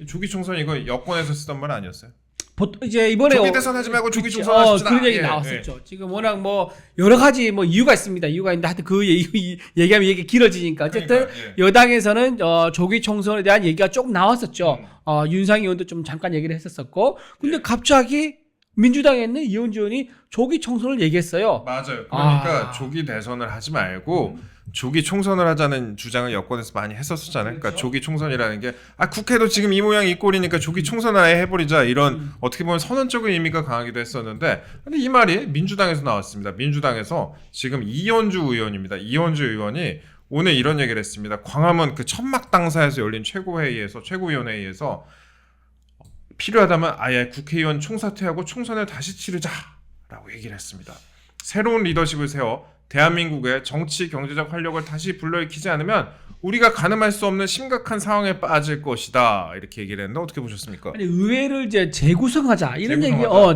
조기 총선 이거 여권에서 쓰던 말 아니었어요? 이제 이번에 조기 대선 하지 말고 조기 총선 하십시다. 그런 얘기 나왔었죠. 지금 워낙 뭐 여러 가지 뭐 이유가 있습니다. 이유가 있는데 하여튼 그 얘기하면 얘기 길어지니까 어쨌든 그러니까, 여당에서는 조기 총선에 대한 얘기가 조금 나왔었죠. 윤상희 의원도 좀 잠깐 얘기를 했었었고 근데 갑자기 민주당에 있는 이현주 의원이 조기 총선을 얘기했어요. 맞아요. 그러니까 조기 대선을 하지 말고 조기 총선을 하자는 주장을 여권에서 많이 했었잖아요. 그러니까 그렇죠. 조기 총선이라는 게 국회도 지금 이 모양 이 꼴이니까 조기 총선 아예 해버리자 이런 어떻게 보면 선언적인 의미가 강하기도 했었는데 근데 이 말이 민주당에서 나왔습니다. 민주당에서 지금 이현주 의원입니다. 이현주 의원이 오늘 이런 얘기를 했습니다. 광화문 그 천막 당사에서 열린 최고위원회의에서 필요하다면 아예 국회의원 총사퇴하고 총선을 다시 치르자라고 얘기를 했습니다. 새로운 리더십을 세워 대한민국의 정치 경제적 활력을 다시 불러일으키지 않으면 우리가 가늠할 수 없는 심각한 상황에 빠질 것이다 이렇게 얘기를 했는데 어떻게 보셨습니까? 아니 의회를 이제 재구성하자 이런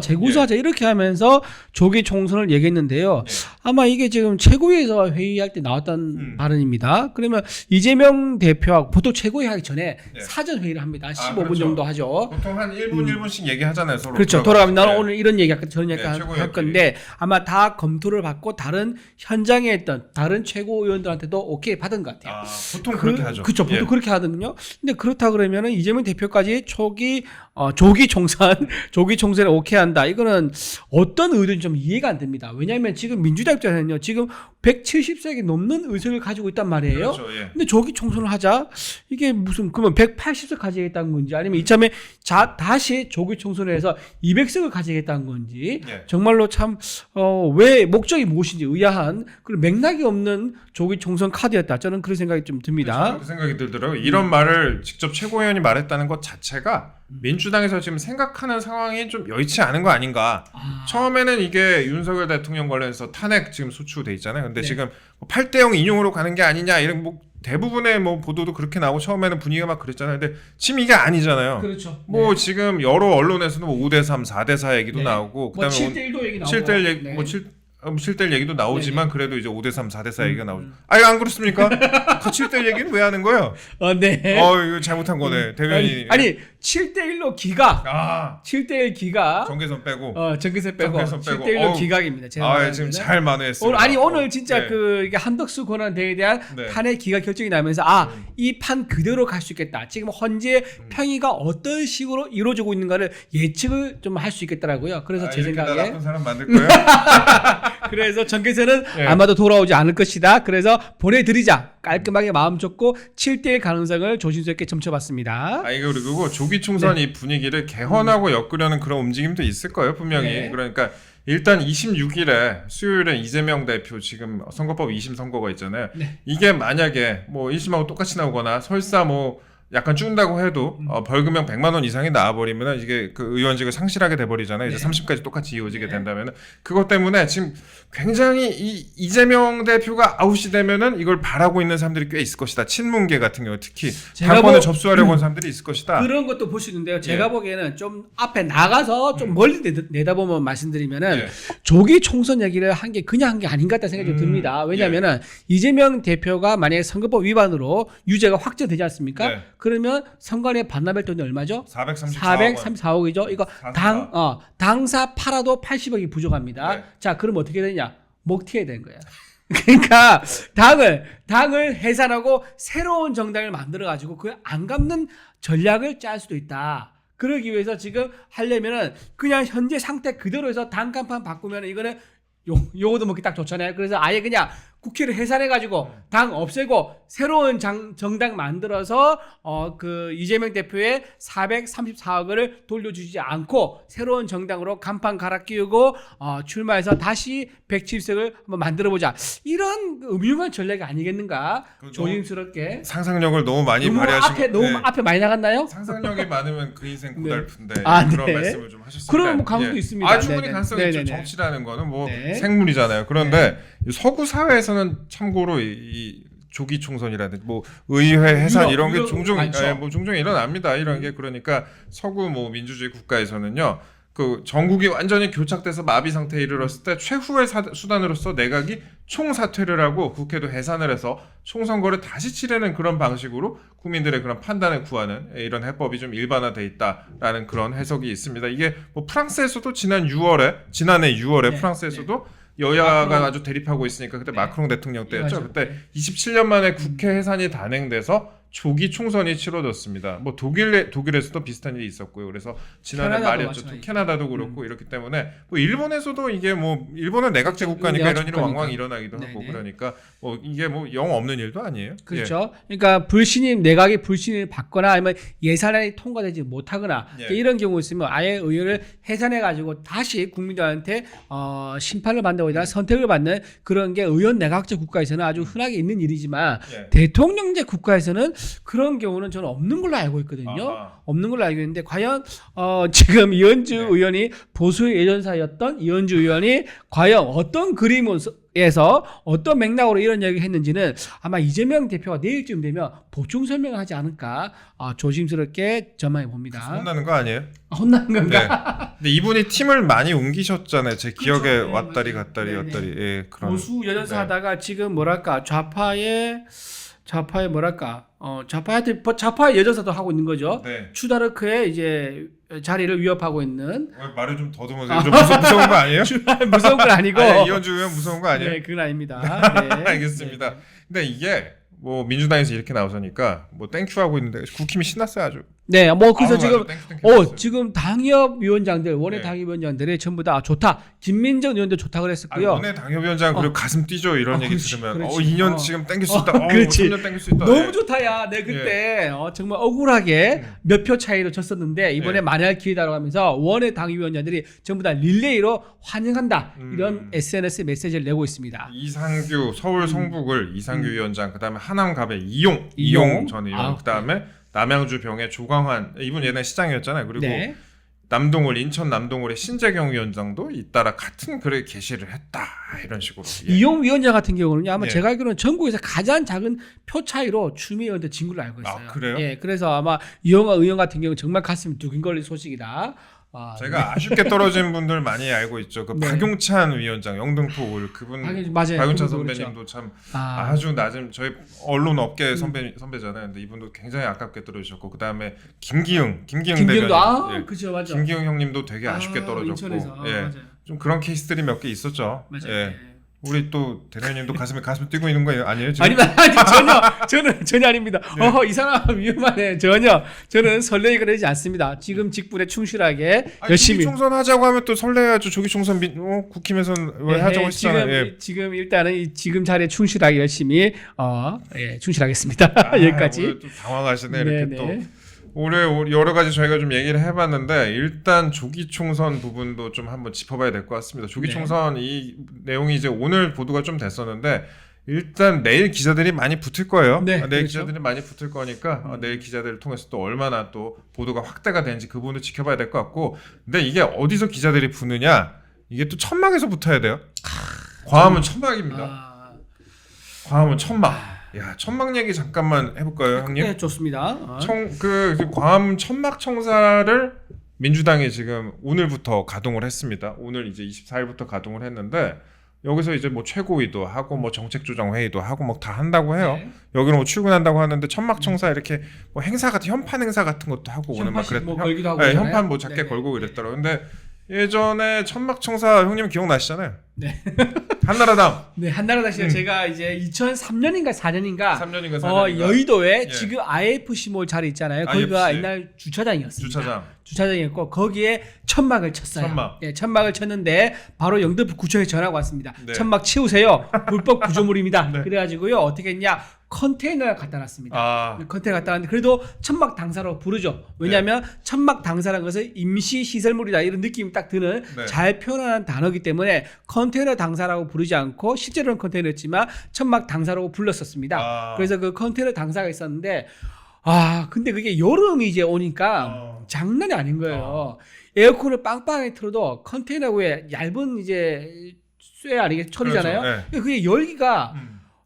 재구성하자. 이렇게 하면서 조기 총선을 얘기했는데요. 아마 이게 지금 최고위에서 회의할 때 나왔던 발언입니다. 그러면 이재명 대표하고 보통 최고위 하기 전에 사전 회의를 합니다. 15분 그렇죠. 정도 하죠. 보통 한 1분씩 얘기하잖아요. 서로. 그렇죠. 돌아가면 나는 오늘 이런 얘기 할까 저런 얘기 최고위원들이. 할 건데 아마 다 검토를 받고 다른 현장에 있던 다른 최고위원들한테도 오케이 받은 것 같아요. 보통 그렇게 하죠. 그렇죠. 보통 그렇게 하거든요. 근데 그렇다 그러면은 이재명 대표까지 조기 총선에 오케이 한다. 이거는 어떤 의도인지 좀 이해가 안 됩니다. 왜냐하면 지금 민주당 입장에서는요. 지금 170석이 넘는 의석을 가지고 있단 말이에요. 그렇죠. 근데 조기 총선을 하자. 이게 무슨 그러면 180석 가지겠다는 건지 아니면 이참에 다시 조기 총선을 해서 200석을 가지겠다는 건지 정말로 참 왜 목적이 무엇인지 의아한 그리고 맥락이 없는 조기 총선 카드였다. 저는 그런 생각이 좀 듭니다. 그 생각이 들더라고요. 이런 말을 직접 최고위원이 말했다는 것 자체가 민주당에서 지금 생각하는 상황이 좀 여의치 않은 거 아닌가. 처음에는 이게 윤석열 대통령 관련해서 탄핵 지금 소추돼 있잖아요. 근데 지금 8대0 인용으로 가는 게 아니냐 이런 뭐 대부분의 뭐 보도도 그렇게 나오고 처음에는 분위기가 막 그랬잖아요. 근데 지금 이게 아니잖아요. 그렇죠. 뭐 지금 여러 언론에서는 뭐 5대3, 4대4 얘기도 나오고 뭐 그다음에 7대1도 얘기 나오고 7대1 얘기 뭐 7대1 얘기도 나오지만 그래도 이제 5대3, 4대4 얘기가 나오죠. 아니 안 그렇습니까? 그 7대1 얘기는 왜 하는 거예요? 네. 이거 잘못한 거네. 대변인이. 아니 7대1로 기각. 7대1 기각. 정계선 빼고. 정계선 빼고. 7대1로 기각입니다. 지금 잘 만회했어요. 오늘 진짜 이게 한덕수 권한대회에 대한 탄핵 기각 결정이 나면서 이 판 그대로 갈 수 있겠다. 지금 현재 평의가 어떤 식으로 이루어지고 있는가를 예측을 좀 할 수 있겠더라고요. 그래서 제 생각에 나쁜 사람 만들 거예요. 그래서 정계선은 아마도 돌아오지 않을 것이다. 그래서 보내드리자. 깔끔하게 마음 줬고 7대1 가능성을 조심스럽게 점쳐봤습니다. 그리고 조기 총선 이 분위기를 개헌하고 엮으려는 그런 움직임도 있을 거예요. 분명히. 그러니까 일단 26일에 수요일에 이재명 대표 지금 선거법 2심 선고가 있잖아요. 이게 만약에 뭐 1심하고 똑같이 나오거나 설사 뭐 약간 준다고 해도 벌금형 100만 원 이상이 나와버리면 이게 그 의원직을 상실하게 돼버리잖아요. 이제 3심까지 똑같이 이어지게 된다면 그것 때문에 지금 굉장히 이재명 대표가 아웃이 되면은 이걸 바라고 있는 사람들이 꽤 있을 것이다. 친문계 같은 경우 특히 당권을 접수하려고 하는 사람들이 있을 것이다. 그런 것도 볼 수 있는데요. 제가 보기에는 좀 앞에 나가서 좀 멀리 내다보면 말씀드리면은 조기 총선 얘기를 한 게 그냥 한 게 아닌 것 같다는 생각이 좀 듭니다. 왜냐면은 이재명 대표가 만약에 선거법 위반으로 유죄가 확정되지 않습니까? 그러면 선관위 반납할 돈이 얼마죠? 434억이죠. 이거 당사 팔아도 80억이 부족합니다. 자, 그럼 어떻게 되냐? 먹튀해야 되는 거야. 그러니까 당을 해산하고 새로운 정당을 만들어 가지고 그걸 안 갚는 전략을 짤 수도 있다. 그러기 위해서 지금 하려면은 그냥 현재 상태 그대로 해서 당 간판 바꾸면 이거는 요거도 먹기 딱 좋잖아요. 그래서 아예 그냥 국회를 해산해가지고 당 없애고 새로운 정당 만들어서 그 이재명 대표의 434억을 돌려주지 않고 새로운 정당으로 간판 갈아 끼우고 출마해서 다시 170석을 한번 만들어보자. 이런 음흉한 전략이 아니겠는가? 조심스럽게. 상상력을 너무 많이 발휘하시고 너무 앞에 많이 나갔나요? 상상력이 많으면 그 인생 고달픈데 그런 말씀을 좀 하셨습니다. 그런 뭐 가능성도 있습니다. 충분히 가능성이 있죠. 정치라는 거는 뭐 생물이잖아요. 그런데 서구 사회에서는 참고로 이 조기 총선이라든지 뭐 의회 해산 이런 게 종종 일어납니다. 이런 게 그러니까 서구 뭐 민주주의 국가에서는요. 그 전국이 완전히 교착돼서 마비 상태에 이르렀을 때 최후의 수단으로서 내각이 총사퇴를 하고 국회도 해산을 해서 총선거를 다시 치르는 그런 방식으로 국민들의 그런 판단을 구하는 이런 해법이 좀 일반화돼 있다라는 그런 해석이 있습니다. 이게 뭐 프랑스에서도 지난해 6월에 네, 프랑스에서도 여야가 마크롱. 아주 대립하고 있으니까 그때 네. 마크롱 대통령 때였죠. 맞아요. 그때 네. 27년 만에 국회 해산이 단행돼서 조기 총선이 치러졌습니다. 뭐 독일에서도 비슷한 일이 있었고요. 그래서 지난해 캐나다도 말이었죠. 또 마찬가지. 캐나다도 그렇고 이렇기 때문에 뭐 일본에서도 이게 뭐 일본은 내각제 국가니까 이런 일이 국가니까. 왕왕 일어나기도 하고 네네. 그러니까 뭐 이게 뭐 영 없는 일도 아니에요. 그렇죠. 그러니까 내각이 불신을 받거나 아니면 예산안이 통과되지 못하거나 예. 이런 경우 있으면 아예 의회를 해산해 가지고 다시 국민들한테 심판을 받는다거나 선택을 받는 그런 게 의원 내각제 국가에서는 아주 흔하게 있는 일이지만 예. 대통령제 국가에서는 그런 경우는 저는 없는 걸로 알고 있거든요. 아하. 없는 걸로 알고 있는데 과연 지금 이현주 네. 의원이 보수의 예전사였던 이현주 의원이 과연 어떤 그림에서 어떤 맥락으로 이런 얘기를 했는지는 아마 이재명 대표가 내일쯤 되면 보충 설명을 하지 않을까 조심스럽게 전망해 봅니다. 혼나는 거 아니에요? 혼나는 건가? 네. 근데 이분이 팀을 많이 옮기셨잖아요. 제 기억에 네, 왔다리 맞아요. 갔다리 네, 왔다리. 예, 그런. 보수 여전사 네. 하다가 지금 뭐랄까 좌파의 뭐랄까 좌파의 여전사도 하고 있는 거죠. 네. 추다르크의 이제 자리를 위협하고 있는 왜 말을 좀 더듬으세요. 좀 무서운 거 아니에요? 무서운 건 아니고 아니, 이현주 의원 무서운 거 아니에요? 네, 그건 아닙니다. 네. 알겠습니다. 근데 이게 뭐 민주당에서 이렇게 나오서니까 뭐 땡큐 하고 있는데 국힘이 신났어요 아주. 네, 뭐 그래서 아우, 지금 아주 땡큐 했어요. 지금 당협위원장들 원외 네. 당협위원장들이 전부 다 좋다. 김민정 의원도 좋다고 아니, 그랬었고요. 원내 당협위원장 그리고 가슴 뛰죠 이런 얘기 그렇지, 들으면 그렇지. 2년 지금 땡길 수 있다. 그렇지. 3년 땡길 수 있다. 너무 예. 좋다야. 내 그때 정말 억울하게 몇 표 차이로 졌었는데 이번에 네. 만회할 기회다라고 하면서 원외 당협위원장들이 전부 다 릴레이로 환영한다. 이런 SNS 메시지를 내고 있습니다. 이상규 서울 성북을 이상규 위원장 그다음에 하남갑의 이용 이용 전 의원 아, 그다음에 남양주 병의 조광환 이분 옛날 시장이었잖아요. 그리고 네. 남동울 인천 남동울의 신재경 위원장도 잇따라 같은 글을 게시를 했다 이런 식으로. 예. 이용 위원장 같은 경우는 아마 예. 제가 알기로는 전국에서 가장 작은 표 차이로 추미애 의원한테 진 걸로 알고 있어요. 아, 그래요? 예, 그래서 아마 이용 의원 같은 경우는 정말 가슴이 두근거릴 소식이다. 제가 아쉽게 떨어진 분들 많이 알고 있죠. 그 네. 박용찬 위원장 영등포 그분 맞아요. 박용찬 그분도 선배님도 그렇죠. 참 아, 아주 낮은 저희 언론 업계 선배잖아요. 근데 이분도 굉장히 아깝게 떨어지셨고 그다음에 김기웅 김기웅도 대변인. 예. 그죠, 맞아. 김기웅 형님도 되게 아쉽게 떨어졌고 인천에서 예. 맞아요. 좀 그런 케이스들이 몇 개 있었죠. 맞아요. 예. 네. 우리 또 대변인도 가슴 뛰고 있는 거 아니에요? 지금? 아니 전혀 아닙니다. 네. 이 사람 위험하네. 전혀 저는 설레게 그러지 않습니다. 지금 직분에 충실하게 열심히. 조기 총선 하자고 하면 또 설레야죠. 조기 총선 국힘에서는 왜 하자고 했잖아요. 지금 일단은 지금 자리에 충실하게 열심히 충실하겠습니다. 여기까지. 오늘 또 당황하시네 이렇게 네네. 또. 올해 여러 가지 저희가 좀 얘기를 해봤는데 일단 조기 총선 부분도 좀 한번 짚어봐야 될 것 같습니다. 조기 네. 총선 이 내용이 이제 오늘 보도가 좀 됐었는데 일단 내일 기자들이 많이 붙을 거예요. 네, 내일 그렇죠. 기자들이 많이 붙을 거니까 내일 기자들을 통해서 또 얼마나 또 보도가 확대가 되는지 그 부분도 지켜봐야 될 것 같고 근데 이게 어디서 기자들이 붙느냐 이게 또 천막에서 붙어야 돼요. 광화문 천막입니다. 광화문 천막. 야 천막 얘기 잠깐만 해볼까요, 형님? 네, 좋습니다. 그 광화문 천막 청사를 민주당이 지금 오늘부터 가동을 했습니다. 오늘 이제 24일부터 가동을 했는데 여기서 이제 뭐 최고위도 하고 뭐 정책조정 회의도 하고 뭐 다 한다고 해요. 네. 여기는 뭐 출근한다고 하는데 천막 청사 이렇게 뭐 행사 같은 현판 행사 같은 것도 하고 오늘 막 현판식 그랬. 뭐 걸기도 하고 네, 그러잖아요. 현판 뭐 작게 네네. 걸고 이랬더라고. 근데 예전에 천막 청사 형님 기억나시잖아요. 네. 한나라당 네, 한나라당 시절 제가 이제 2003년인가 4년인가 3년인가 4년인가 여의도에 예. 지금 IFC몰 자리 있잖아요. 거기가 IFC. 옛날 주차장이었습니다. 주차장. 주차장이었고 거기에 천막을 쳤어요. 천막. 예, 천막을 쳤는데 바로 영등포 구청에 전화가 왔습니다. 네. 천막 치우세요. 불법 구조물입니다. 네. 그래가지고요 어떻게 했냐 컨테이너를 갖다 놨습니다. 아. 컨테이너 갖다 놨는데 그래도 천막 당사라고 부르죠. 왜냐하면 천막 당사라는 것은 임시 시설물이다 이런 느낌이 딱 드는 네. 잘 표현하는 단어이기 때문에 컨테이너 당사라고 부르지 않고 실제로는 컨테이너였지만 천막 당사라고 불렀었습니다. 아. 그래서 그 컨테이너 당사가 있었는데 근데 그게 여름이 이제 오니까 장난이 아닌 거예요. 에어컨을 빵빵하게 틀어도 컨테이너 위에 얇은 이제 쇠 아니겠 철이잖아요. 그렇죠. 네. 그게 열기가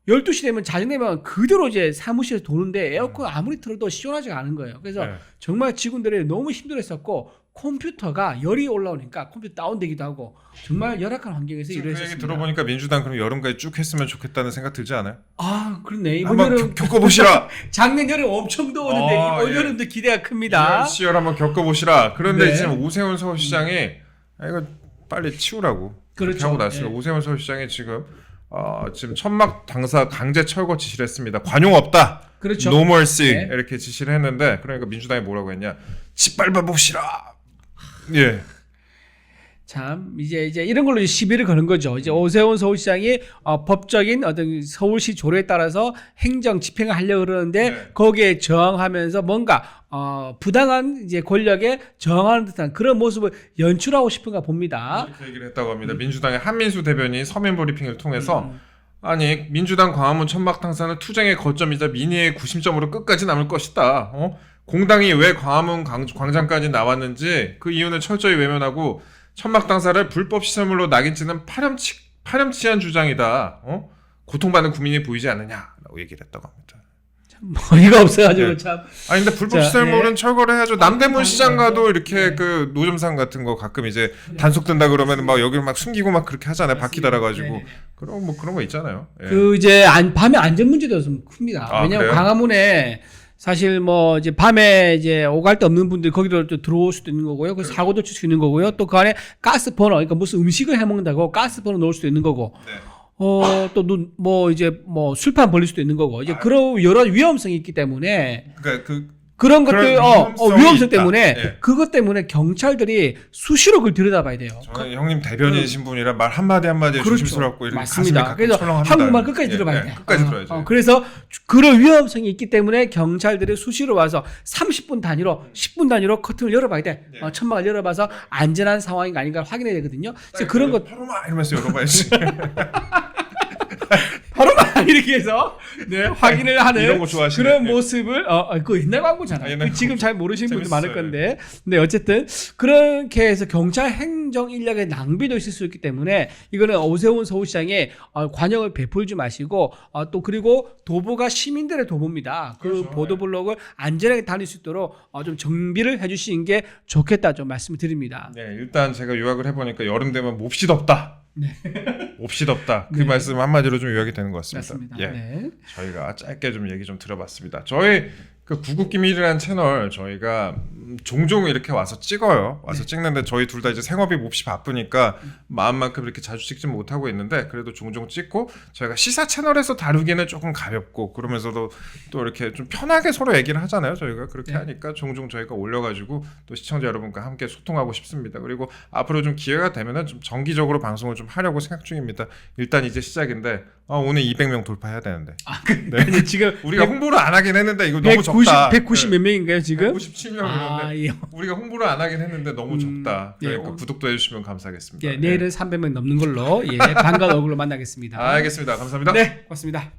12시 되면 자정되면 그대로 이제 사무실에서 도는데 에어컨 아무리 틀어도 시원하지가 않은 거예요. 그래서 네. 정말 직원들이 너무 힘들었었고 컴퓨터가 열이 올라오니까 컴퓨터 다운되기도 하고 정말 열악한 환경에서 지금 그 얘기 일했습니다. 들어보니까 민주당 그럼 여름까지 쭉 했으면 좋겠다는 생각 들지 않아요? 아, 그렇네. 이번 한번 여름 겪어보시라. 작년 여름 엄청 더웠는데 이번 예. 여름도 기대가 큽니다. 시열 한번 겪어보시라. 그런데 네. 지금 오세훈 서울시장이 이거 빨리 치우라고 그렇죠. 하고 났습니다. 예. 오세훈 서울시장이 지금 천막 당사 강제 철거 지시를 했습니다. 관용 없다. 그렇죠. No mercy 네. 이렇게 지시를 했는데 그러니까 민주당이 뭐라고 했냐? 짓밟아 보시라. 예. 참 이제 이런 걸로 시비를 거는 거죠. 이제 오세훈 서울시장이 법적인 어떤 서울시 조례에 따라서 행정 집행을 하려고 그러는데 네. 거기에 저항하면서 뭔가 부당한 이제 권력에 저항하는 듯한 그런 모습을 연출하고 싶은가 봅니다. 이렇게 얘기를 했다고 합니다. 민주당의 한민수 대변인이 서면 브리핑을 통해서 아니 민주당 광화문 천막 당사는 투쟁의 거점이자 민의의 구심점으로 끝까지 남을 것이다. 공당이 왜 광화문 광장까지 나왔는지 그 이유는 철저히 외면하고 천막 당사를 불법 시설물로 낙인찍는 파렴치한 주장이다. 고통받는 국민이 보이지 않느냐라고 얘기를 했다고 합니다. 어이가 없어가지고 네. 참. 아니 근데 불법 자, 시설물은 예. 철거를 해야죠. 남대문 시장 가도 이렇게 그 노점상 같은 거 가끔 이제 단속된다 그러면 막 여기를 막 숨기고 막 그렇게 하잖아요. 바퀴 달아가지고 네. 그런 뭐 그런 거 있잖아요. 예. 그 이제 밤에 안전 문제도 좀 큽니다. 아, 왜냐하면 그래요? 광화문에 사실 뭐 이제 밤에 이제 오갈 데 없는 분들이 거기로 또 들어올 수도 있는 거고요. 그 사고도 칠 수 있는 거고요. 또 그 안에 가스 버너, 그러니까 무슨 음식을 해 먹는다고 가스 버너 넣을 수도 있는 거고. 네. 또 뭐 이제 뭐 술판 벌릴 수도 있는 거고. 이제 그런 여러 위험성이 있기 때문에 그러니까 그런 그런 것들 위험성이 위험성 있다. 때문에 예. 그것 때문에 경찰들이 수시로 그걸 들여다봐야 돼요. 저는 형님 대변인이신 분이라 말 한마디 한마디에 그렇죠. 조심스럽고 이렇게 맞습니다. 가슴이 그래서 철렁합니다. 한국말 끝까지 예, 들어봐야 예, 돼. 끝까지 들어야죠. 그래서 그런 위험성이 있기 때문에 경찰들이 수시로 와서 30분 단위로 10분 단위로 커튼을 열어봐야 돼. 네. 천막을 열어봐서 안전한 상황인가 아닌가 확인해야 되거든요. 그래서 그런 것 바로만 이러면서 열어봐야지. 바로만 이렇게 해서 네, 확인을 하는 이런 거 좋아하시네. 그런 예. 모습을 그 옛날 광고잖아요. 옛날 그 지금 잘 모르시는 분들 많을 재밌어요. 건데, 네 어쨌든 그렇게 해서 경찰 행정 인력의 낭비도 있을 수 있기 때문에 이거는 오세훈 서울시장의 관용을 베풀지 마시고 또 그리고 도보가 시민들의 도보입니다. 그 그렇죠. 보도블록을 안전하게 다닐 수 있도록 좀 정비를 해주시는 게 좋겠다 좀 말씀을 드립니다. 네, 일단 제가 요약을 해보니까 여름 되면 몹시 덥다. 몹시 덥다. 그 네. 말씀 한마디로 좀 요약이 되는 것 같습니다. 맞습니다. 예. 네. 저희가 짧게 좀 얘기 좀 들어봤습니다. 저희 그 구국기밀이라는 채널 저희가 종종 이렇게 와서 찍어요. 와서 찍는데 저희 둘 다 이제 생업이 몹시 바쁘니까 마음만큼 이렇게 자주 찍지 못하고 있는데 그래도 종종 찍고 저희가 시사 채널에서 다루기는 조금 가볍고 그러면서도 또 이렇게 좀 편하게 서로 얘기를 하잖아요. 저희가 그렇게 네. 하니까 종종 저희가 올려가지고 또 시청자 여러분과 함께 소통하고 싶습니다. 그리고 앞으로 좀 기회가 되면은 좀 정기적으로 방송을 좀 하려고 생각 중입니다. 일단 이제 시작인데 오늘 200명 돌파해야 되는데 근데 지금 우리가 홍보를 안 하긴 했는데 이거 너무 적다. 190 몇 명인가요 지금? 197명이었는데 예. 우리가 홍보를 안 하긴 했는데 너무 적다. 예, 그러니까 구독도 해주시면 감사하겠습니다. 예, 내일은 300명 넘는 걸로 반가운 얼굴로 만나겠습니다. 알겠습니다. 감사합니다. 네, 고맙습니다.